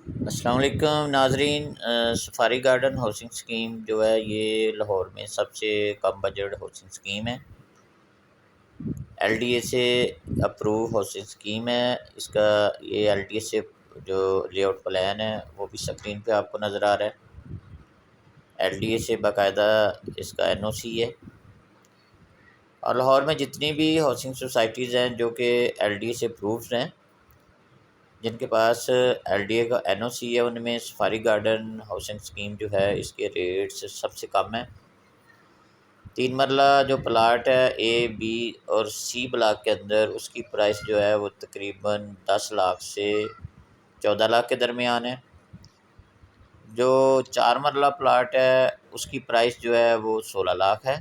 السلام علیکم ناظرین، سفاری گارڈن ہاؤسنگ اسکیم جو ہے یہ لاہور میں سب سے کم بجٹ ہاؤسنگ اسکیم ہے۔ ایل ڈی اے سے اپروو ہاؤسنگ اسکیم ہے۔ اس کا یہ ایل ڈی اے سے جو لے آؤٹ پلان ہے وہ بھی اسکرین پہ آپ کو نظر آ رہا ہے۔ ایل ڈی اے سے باقاعدہ اس کا این او سی ہے، اور لاہور میں جتنی بھی ہاؤسنگ سوسائٹیز ہیں جو کہ ایل ڈی اے سے اپرووڈ ہیں، جن کے پاس ایل ڈی اے کا این او سی ہے، ان میں سفاری گارڈن ہاؤسنگ اسکیم جو ہے اس کے ریٹس سب سے کم ہیں۔ 3 مرلہ جو پلاٹ ہے اے بی اور سی بلاک کے اندر، اس کی پرائس جو ہے وہ تقریباً 10 لاکھ سے 14 لاکھ کے درمیان ہے۔ جو 4 مرلہ پلاٹ ہے اس کی پرائس جو ہے وہ 16 لاکھ ہے۔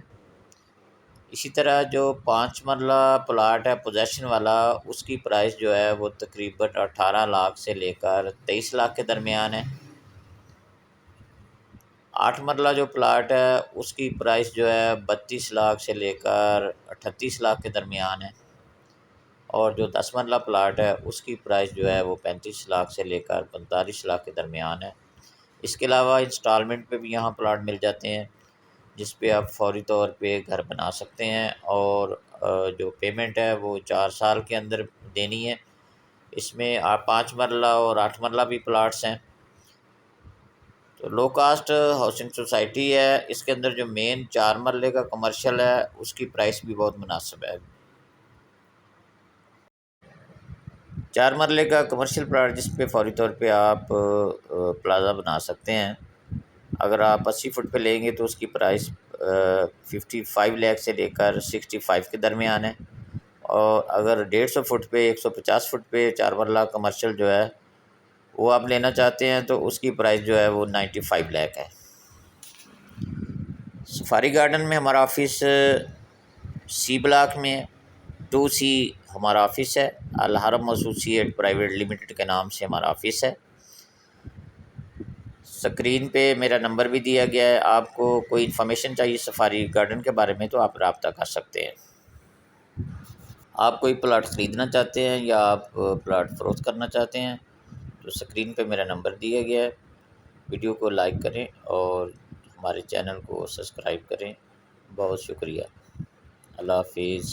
اسی طرح جو 5 مرلہ پلاٹ ہے پوزیشن والا، اس کی پرائس جو ہے وہ تقریباً 18 لاکھ سے لے کر 23 لاکھ کے درمیان ہے۔ 8 مرلہ جو پلاٹ ہے اس کی پرائس جو ہے 32 لاکھ سے لے کر 38 لاکھ کے درمیان ہے، اور جو 10 مرلہ پلاٹ ہے اس کی پرائس جو ہے وہ 35 لاکھ سے لے کر 45 لاکھ کے درمیان ہے۔ اس کے علاوہ انسٹالمنٹ پہ بھی یہاں پلاٹ مل جاتے ہیں، جس پہ آپ فوری طور پہ گھر بنا سکتے ہیں، اور جو پیمنٹ ہے وہ 4 سال کے اندر دینی ہے۔ اس میں 5 مرلہ اور 8 مرلہ بھی پلاٹس ہیں۔ تو لو کاسٹ ہاؤسنگ سوسائٹی ہے، اس کے اندر جو مین 4 مرلے کا کمرشل ہے اس کی پرائس بھی بہت مناسب ہے۔ 4 مرلے کا کمرشل پلاٹ جس پہ فوری طور پہ آپ پلازا بنا سکتے ہیں، اگر آپ 80 فٹ پہ لیں گے تو اس کی پرائس 55 لاکھ سے لے کر 65 کے درمیان ہے، اور اگر 150 فٹ پہ 150 فٹ پہ 4 مرلہ کمرشل جو ہے وہ آپ لینا چاہتے ہیں تو اس کی پرائس جو ہے وہ 95 لاکھ ہے۔ سفاری گارڈن میں ہمارا آفس سی بلاک میں ہے، 2C ہمارا آفس ہے، الحرم ایسوسی ایٹ پرائیویٹ لمیٹڈ کے نام سے ہمارا آفس ہے۔ اسکرین پہ میرا نمبر بھی دیا گیا ہے، آپ کو کوئی انفارمیشن چاہیے سفاری گارڈن کے بارے میں تو آپ رابطہ کر سکتے ہیں۔ آپ کوئی پلاٹ خریدنا چاہتے ہیں یا آپ پلاٹ فروخت کرنا چاہتے ہیں تو اسکرین پہ میرا نمبر دیا گیا ہے۔ ویڈیو کو لائک کریں اور ہمارے چینل کو سبسکرائب کریں۔ بہت شکریہ۔ اللہ حافظ۔